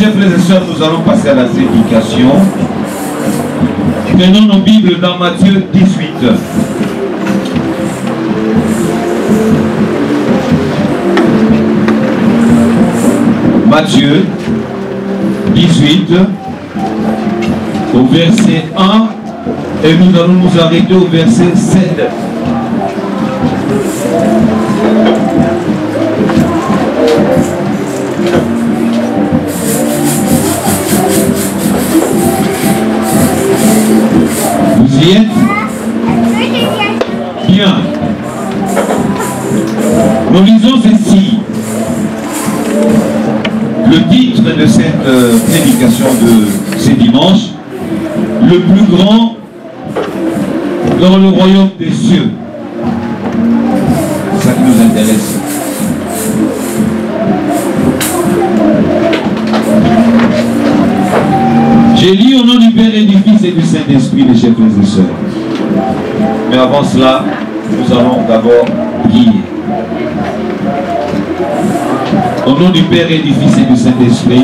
chers frères et sœurs, nous allons passer à la prédication. Prenons nos Bibles dans Matthieu 18. Matthieu 18, au verset 1, et nous allons nous arrêter au verset 7. Vous y êtes? Bien. Nous lisons ceci. Le titre de cette prédication de ce dimanche, le plus grand dans le royaume des cieux. C'est ça qui nous intéresse. J'ai lu au nom du Père et du Fils et du Saint-Esprit, mes chers frères et sœurs. Mais avant cela, nous allons d'abord prier. Au nom du Père et du Fils et du Saint-Esprit,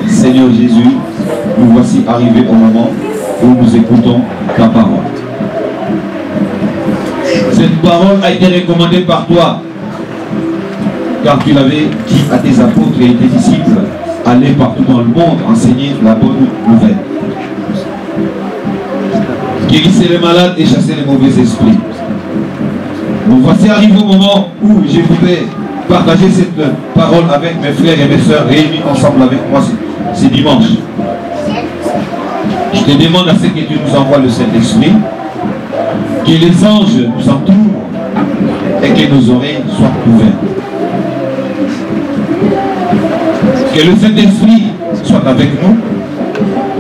Seigneur Jésus, nous voici arrivés au moment où nous écoutons ta parole. Cette parole a été recommandée par toi, car tu l'avais dit à tes apôtres et tes disciples, allez partout dans le monde enseigner la bonne nouvelle. Guérissez les malades et chassez les mauvais esprits. Nous voici arrivés au moment où je voudrais partager cette parole avec mes frères et mes sœurs réunis ensemble avec moi ce dimanche. Je te demande à ce que tu nous envoies le Saint-Esprit, que les anges nous entourent et que nos oreilles soient ouvertes. Que le Saint-Esprit soit avec nous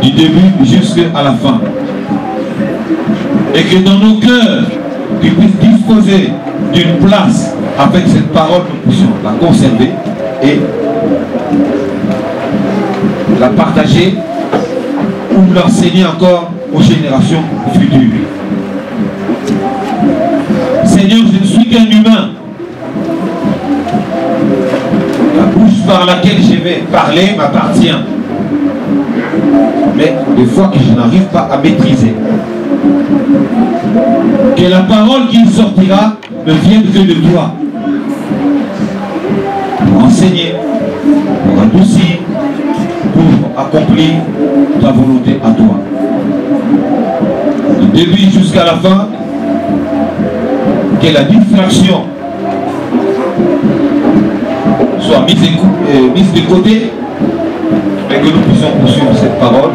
du début jusqu'à la fin. Et que dans nos cœurs, tu puisses disposer d'une place avec cette parole, nous puissions la conserver et la partager ou l'enseigner encore aux générations futures. Seigneur, je ne suis qu'un humain. La bouche par laquelle je vais parler m'appartient. Mais des fois que je n'arrive pas à maîtriser. Que la parole qui sortira ne vienne que de toi. Pour enseigner, pour adoucir, pour accomplir ta volonté à toi. Du début jusqu'à la fin, que la distraction soit mise de côté et que nous puissions poursuivre cette parole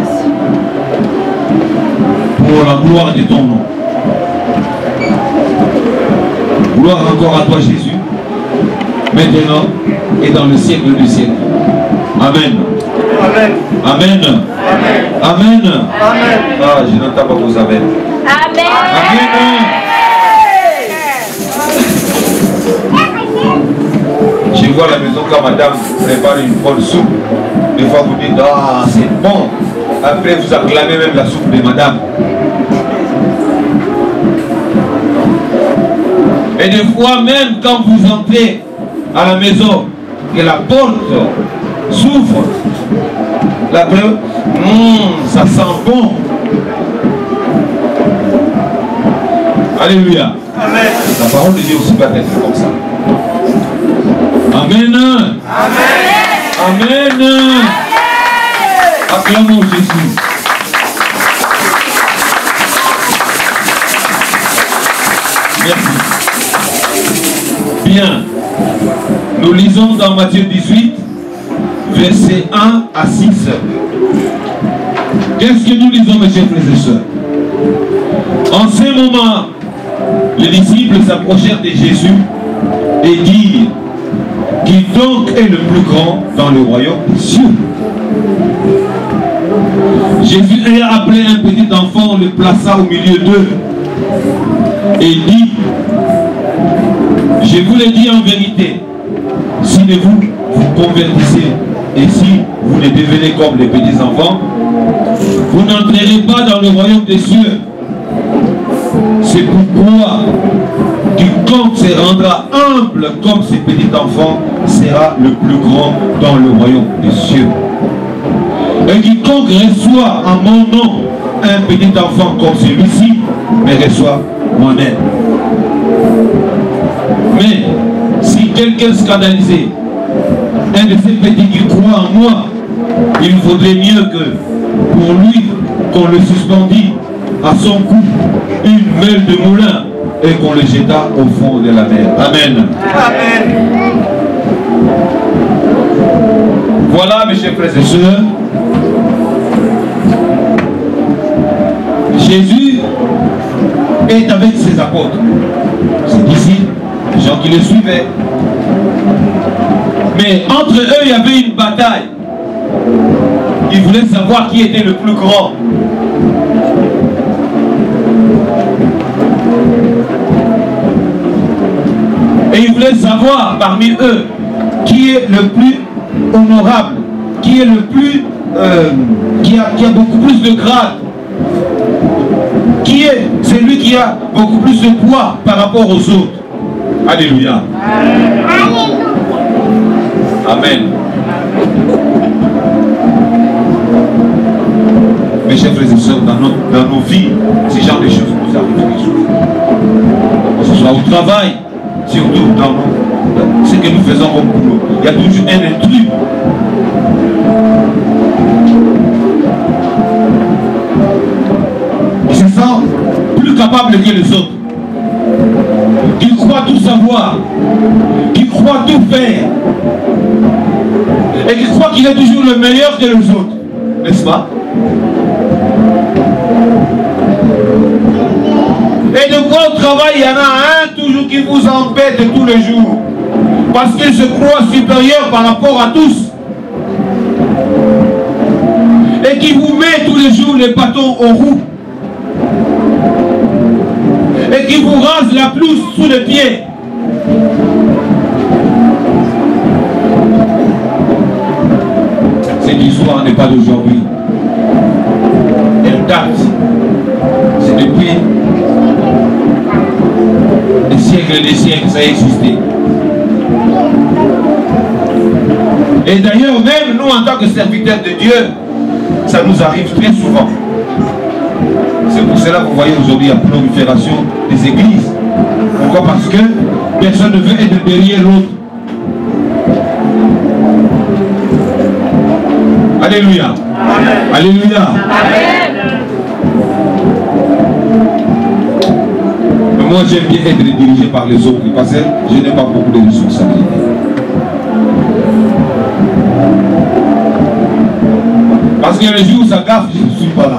pour la gloire de ton nom. Gloire encore à toi Jésus, maintenant et dans le siècle du siècle. Amen. Amen. Amen. Amen. Amen. Amen. Ah, je n'entends pas vos amen. Amen. Amen. Je vois à la maison quand madame prépare une bonne soupe. Des fois vous dites, ah c'est bon. Après vous acclamez même la soupe de madame. Et des fois même quand vous entrez à la maison, que la porte s'ouvre, la preuve, ça sent bon. Alléluia. Amen. La parole de Dieu aussi peut être comme ça. Amen. Amen. Amen. Acclamons Jésus. Merci. Bien. Nous lisons dans Matthieu 18, versets 1 à 6. Qu'est-ce que nous lisons, mes chers frères et sœurs? En ce moment, les disciples s'approchèrent de Jésus et dirent, qui donc est le plus grand dans le royaume des cieux? Jésus ayant appelé un petit enfant, le plaça au milieu d'eux et dit, je vous le dis en vérité, si vous vous convertissez et si vous ne devenez comme les petits enfants, vous n'entrerez pas dans le royaume des cieux. C'est pourquoi quiconque se rendra humble comme ces petits enfants sera le plus grand dans le royaume des cieux. Et quiconque reçoit en mon nom un petit enfant comme celui-ci, me reçoit moi-même. Mais si quelqu'un scandalisé, un de ces petits qui croit en moi, il vaudrait mieux que pour lui qu'on le suspendît à son cou une meule de moulin et qu'on le jeta au fond de la mer. Amen. Amen. Voilà, mes chers frères et sœurs, Jésus est avec ses apôtres, ses disciples, les gens qui le suivaient. Mais entre eux, il y avait une bataille. Ils voulaient savoir qui était le plus grand. Et ils voulaient savoir parmi eux qui est le plus honorable, qui est le plus qui a beaucoup plus de grade, qui est celui qui a beaucoup plus de poids par rapport aux autres. Alléluia. Amen. Mes chers frères et sœurs, dans nos vies, ce genre de choses nous arrivent tous les jours. Que ce soit au travail, surtout dans ce que nous faisons comme boulot. Il y a toujours un intrus. Qui se sent plus capable que les autres. Qui croit tout savoir. Qui croit tout faire. Et qui croit qu'il est toujours le meilleur que les autres. N'est-ce pas? Et de quoi au travail, il y en a un toujours qui vous embête tous les jours. Parce qu'il se croit supérieur par rapport à tous. Et qui vous met tous les jours les bâtons aux roues. Et qui vous rase la pelouse sous les pieds. Cette histoire n'est pas d'aujourd'hui. Elle date. C'est depuis des siècles et des siècles, ça a existé. Et d'ailleurs, même nous, en tant que serviteurs de Dieu, ça nous arrive très souvent. C'est pour cela que vous voyez aujourd'hui la prolifération des églises. Pourquoi? Parce que personne ne veut être derrière l'autre. Alléluia. Amen. Alléluia. Amen. Moi, j'aime bien être dirigé par les autres parce que je n'ai pas beaucoup de responsabilités. Parce que le jour où ça gaffe, je ne suis pas là.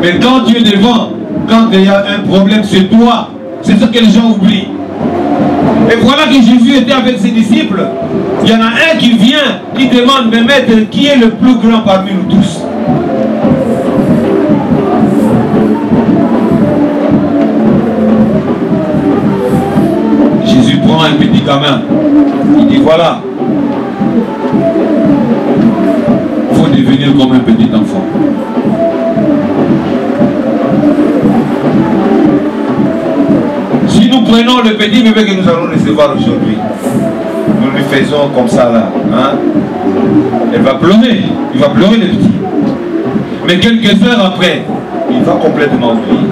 Mais quand tu es devant, quand il y a un problème, c'est toi. C'est ce que les gens oublient. Et voilà que Jésus était avec ses disciples. Il y en a un qui vient, qui demande, mais maître, qui est le plus grand parmi nous tous? Jésus prend un petit gamin. Il dit, voilà, il faut devenir comme un petit enfant. Si nous prenons le petit bébé que nous allons recevoir aujourd'hui, nous lui faisons comme ça là, hein? Elle va pleurer, il va pleurer le petit. Mais quelques heures après, il va complètement oublier.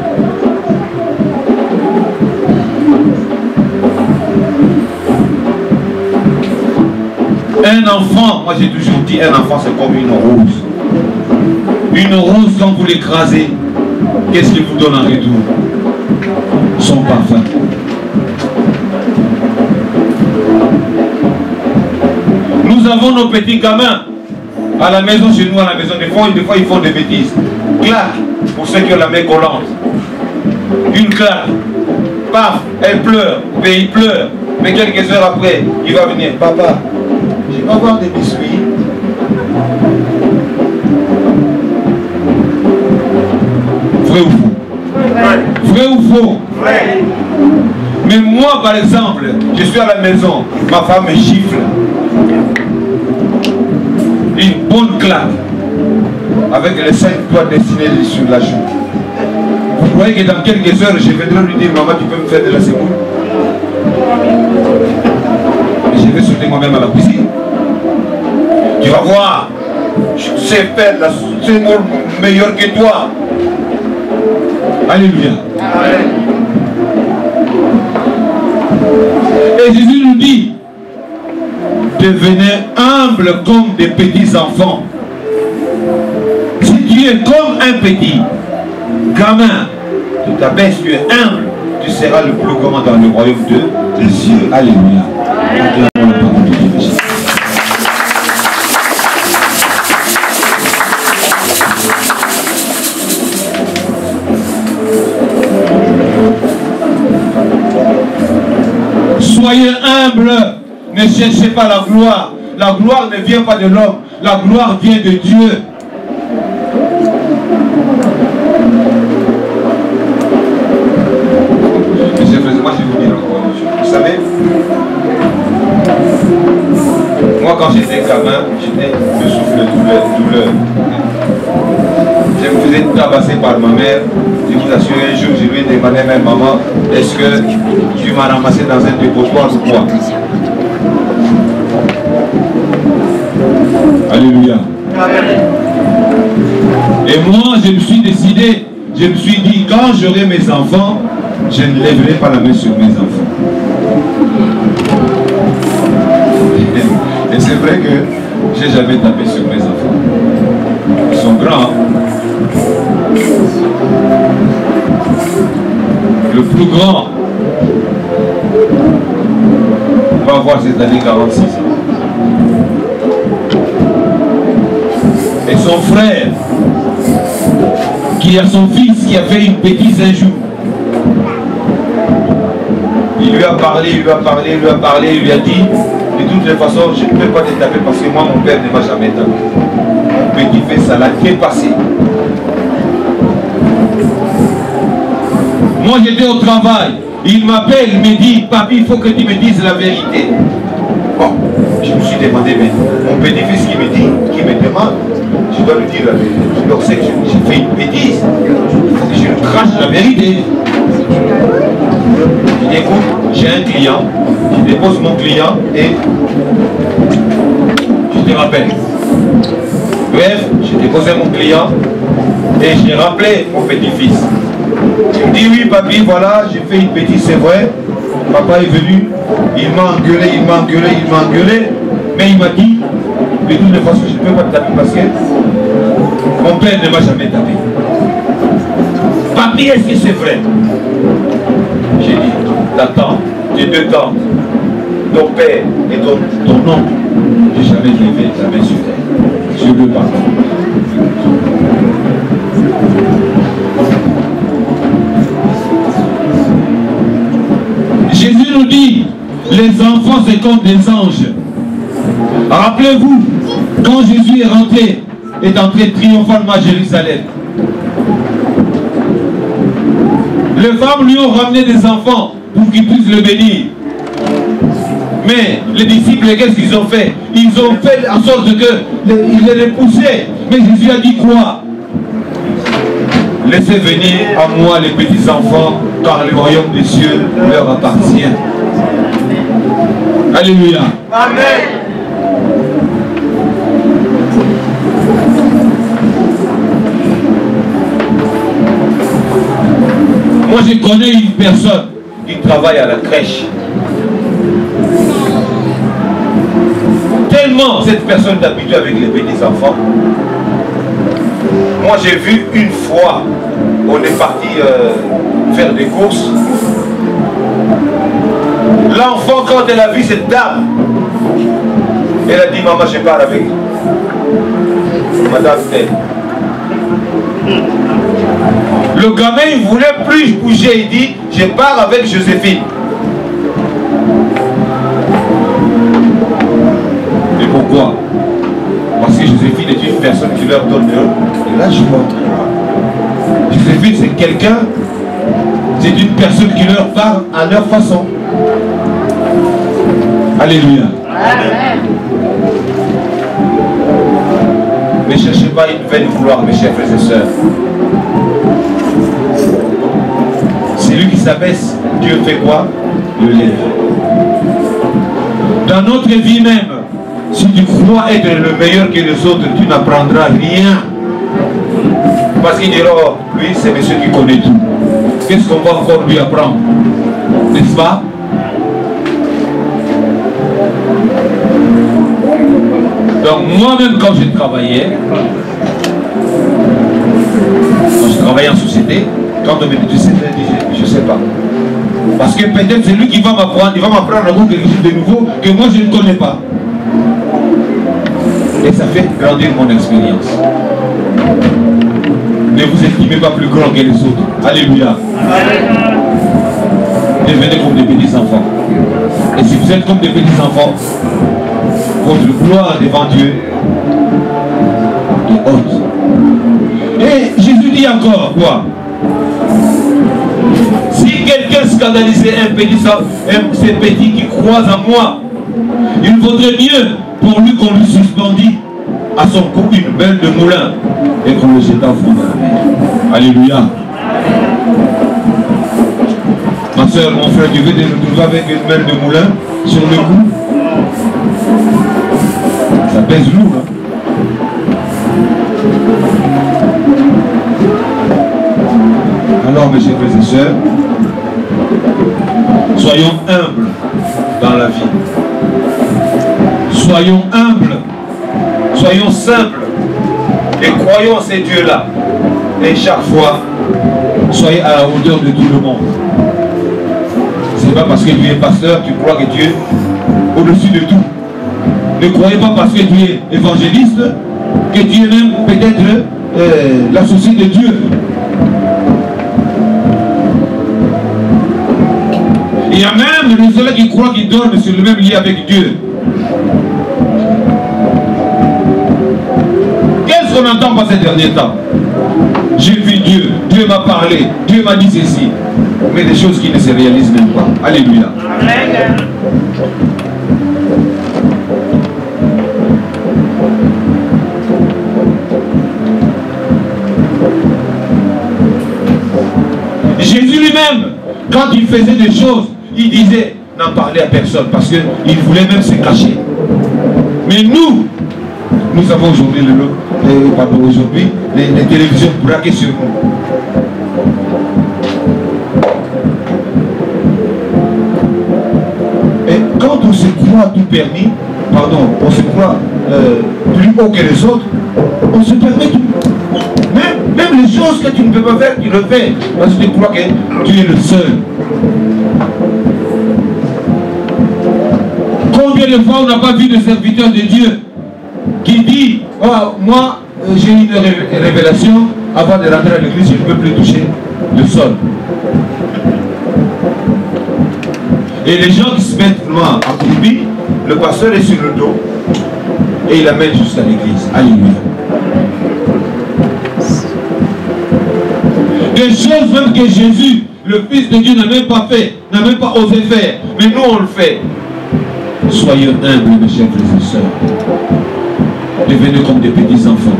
Un enfant, moi j'ai toujours dit, un enfant c'est comme une rose. Une rose, quand vous l'écrasez, qu'est-ce qu'il vous donne en retour? Son parfum. Nous avons nos petits gamins à la maison, chez nous, à la maison. Des fois ils font des bêtises. Claque, pour ceux qui ont la main collante. Une claque. Paf, elle pleure. Mais il pleure. Mais quelques heures après, il va venir. Papa, je vais avoir des biscuits. Vrai ou faux? Vrai ou faux? Vrai. Mais moi, par exemple, je suis à la maison, ma femme me gifle. Une bonne claque. Avec les 5 doigts dessinés sur la joue. Vous croyez que dans quelques heures, je viendrai lui dire, maman, tu peux me faire de la semoule? Et je vais sauter moi-même à la cuisine. Tu vas voir. Je sais faire la seconde meilleure que toi. Alléluia. Amen. Et Jésus nous dit, devenez humble comme des petits enfants. Si tu es comme un petit gamin, tu t'abaisses, tu es humble, tu seras le plus grand dans le royaume des cieux. Alléluia. Soyez humble, ne cherchez pas la gloire. La gloire ne vient pas de l'homme, la gloire vient de Dieu. Monsieur, moi je vais vous dire encore une chose. Vous savez, moi quand j'étais gamin, j'étais le souffle de douleur. Je me faisais tabasser par ma mère. Je vous assure, un jour, je lui ai demandé à ma maman, est-ce que tu m'as ramassé dans un dépotoir ou quoi? Alléluia. Et moi, je me suis décidé, je me suis dit, quand j'aurai mes enfants, je ne lèverai pas la main sur mes enfants. Et c'est vrai que j'ai jamais tapé sur mes enfants. Ils sont grands. Le plus grand va avoir cette année 46 ans. Et son frère, qui a son fils qui a fait une bêtise un jour, il lui a parlé, il lui a parlé, il lui a parlé, il lui a dit, de toutes les façons, je ne peux pas te taper parce que moi, mon père ne m'a jamais tapé. Mon petit fils, ça l'a dépassé. Moi, j'étais au travail. Il m'appelle, il me dit, papi, il faut que tu me dises la vérité. Bon, je me suis demandé, mais mon petit-fils qui me dit, qui me demande, je dois lui dire la vérité. Donc c'est que j'ai fait une bêtise. Je lui crache la vérité. Je dis, écoute, j'ai un client, je dépose mon client et je te rappelle. Bref, j'ai déposé mon client et j'ai rappelé mon petit-fils. Il me dit, oui papi, voilà, j'ai fait une bêtise, c'est vrai. Papa est venu, il m'a engueulé, il m'a engueulé, il m'a engueulé. Mais il m'a dit, de toutes les façons, je ne peux pas te taper parce que mon père ne m'a jamais tapé. Papi, est-ce que c'est vrai? J'ai dit, t'attends, j'ai 2 temps. Ton père et ton oncle, j'ai jamais levé la main sur elle. Je veux pas. Jésus nous dit, les enfants c'est comme des anges. Rappelez-vous, quand Jésus est entré triomphalement à Jérusalem, les femmes lui ont ramené des enfants pour qu'il puisse le bénir. Mais les disciples, qu'est-ce qu'ils ont fait? Ils ont fait en sorte qu'ils les repoussaient. Mais Jésus a dit quoi? Laissez venir à moi les petits enfants, car le royaume des cieux leur appartient. Alléluia. Amen. Moi, je connais une personne qui travaille à la crèche. Tellement cette personne est habituée avec les petits enfants. Moi, j'ai vu une fois, on est parti faire des courses. L'enfant, quand elle a vu cette dame, elle a dit, maman, je pars avec madame telle. Le gamin, il ne voulait plus bouger, il dit, je pars avec Joséphine. Et pourquoi? Parce que Joséphine est une personne qui leur donne de la joie. Joséphine, c'est quelqu'un, c'est une personne qui leur parle à leur façon. Alléluia. Amen. Ne cherchez pas une vaine gloire, mes chers frères et sœurs. Celui qui s'abaisse, Dieu fait quoi? Le lève. Dans notre vie même, Si tu crois être le meilleur que les autres, tu n'apprendras rien. Parce qu'il dira, oh, lui c'est monsieur qui connaît tout. Qu'est-ce qu'on va encore lui apprendre? N'est-ce pas? Donc moi-même quand je travaillais en société, quand on me dit je ne sais pas. Parce que peut-être c'est lui qui va m'apprendre, il va m'apprendre quelque chose de nouveau que moi je ne connais pas. Et ça fait grandir mon expérience. Ne vous estimez pas plus grand que les autres. Alléluia. Devenez comme des petits enfants. Et si vous êtes comme des petits enfants, votre gloire devant Dieu est haute. Et Jésus dit encore quoi? Si quelqu'un scandalisait ces petits qui croient en moi, il vaudrait mieux pour lui qu'on lui suspendit à son cou une belle de moulin et qu'on le jette au fond de la mer. Alléluia. Ma soeur, mon frère, tu veux te retrouver avec une belle de moulin sur le cou? Ça pèse lourd, hein? Alors, mes chers frères et sœurs, soyons humbles dans la vie. Soyons humbles, soyons simples et croyons en ces dieux-là. Et chaque fois, soyez à la hauteur de tout le monde. Ce n'est pas parce que tu es pasteur, tu crois que tu es au-dessus de tout. Ne croyez pas parce que tu es évangéliste que tu es même peut-être l'associé de Dieu. Il y a même les soleils qui croient qu'ils dorment sur le même lit avec Dieu. Qu'est-ce qu'on entend par ces derniers temps? J'ai vu Dieu, Dieu m'a parlé, Dieu m'a dit ceci. Mais des choses qui ne se réalisent même pas. Alléluia. Amen. Jésus lui-même, quand il faisait des choses, il disait, n'en parlez à personne, parce qu'il voulait même se cacher. Mais nous avons aujourd'hui les télévisions braquées sur nous. Et quand on se croit tout permis, on se croit plus haut que les autres, on se permet tout. Même les choses que tu ne peux pas faire, tu le fais. Parce que tu crois que tu es le seul. Combien de fois on n'a pas vu de serviteur de Dieu qui dit, oh, moi j'ai eu une révélation, avant de rentrer à l'église, je ne peux plus toucher le sol. Et les gens qui se mettent loin accroupis, le pasteur est sur le dos et il amène jusqu'à l'église. Alléluia. Des choses même que Jésus, le Fils de Dieu, n'a même pas fait, n'a même pas osé faire. Mais nous, on le fait. Soyez humbles, mes chers frères et sœurs. Devenez comme des petits enfants.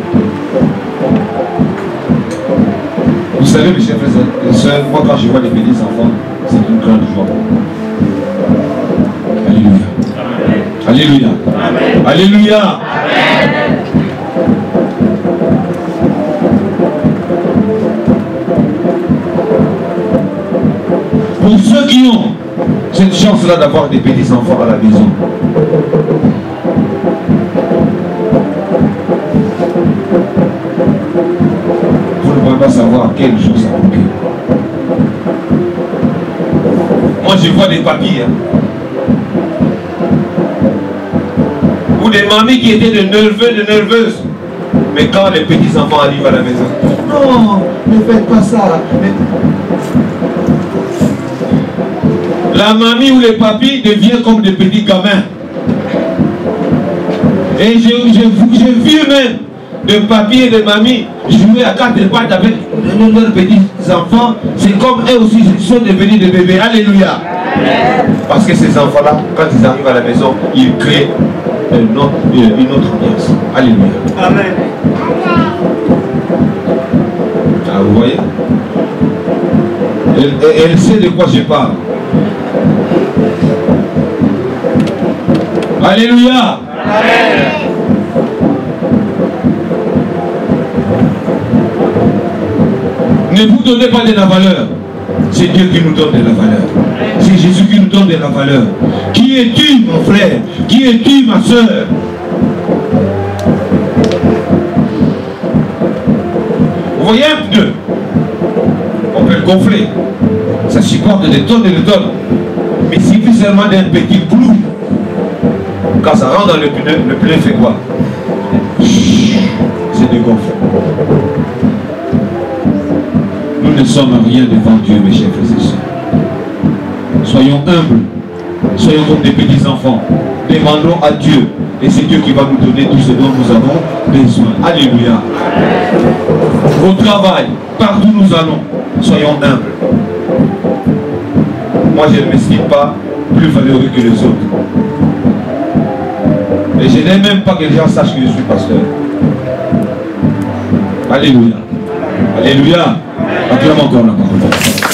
Vous savez, mes chers frères et sœurs, moi, quand je vois des petits enfants, c'est une grande joie. Alléluia. Alléluia. Amen. Alléluia. Amen. Pour ceux qui ont cette chance-là d'avoir des petits-enfants à la maison, vous ne pouvez pas savoir quelle chose ça procure. Moi, je vois des papiers, ou des mamies qui étaient de neveux, de neveuses. Mais quand les petits-enfants arrivent à la maison, non, ne faites pas ça. La mamie ou les papis deviennent comme des petits gamins. Et j'ai vu même de papis et de mamies jouer à quatre pattes avec leurs petits enfants. C'est comme eux aussi sont devenus des bébés. Alléluia. Parce que ces enfants-là, quand ils arrivent à la maison, ils créent une autre ambiance. Alléluia. Amen. Ah, vous voyez? Elle sait de quoi je parle. Alléluia. Ne vous donnez pas de la valeur. C'est Dieu qui nous donne de la valeur. C'est Jésus qui nous donne de la valeur. Qui es-tu, mon frère? Qui es-tu, ma soeur? Vous voyez un pneu? On peut le gonfler. Ça supporte des tonnes et des tonnes. Mais il suffit seulement d'un petit clou. Quand ça rentre dans le pneu fait quoi? C'est dégonflé. Nous ne sommes rien devant Dieu, mes chers frères et sœurs. Soyons humbles. Soyons comme des petits enfants. Demandons à Dieu. Et c'est Dieu qui va nous donner tout ce dont nous avons besoin. Alléluia. Au travail, partout où nous allons, soyons humbles. Moi, je ne m'estime pas plus valeureux que les autres. Et je n'aime même pas que les gens sachent que je suis pasteur. Alléluia. Alléluia. Acclame encore la parole.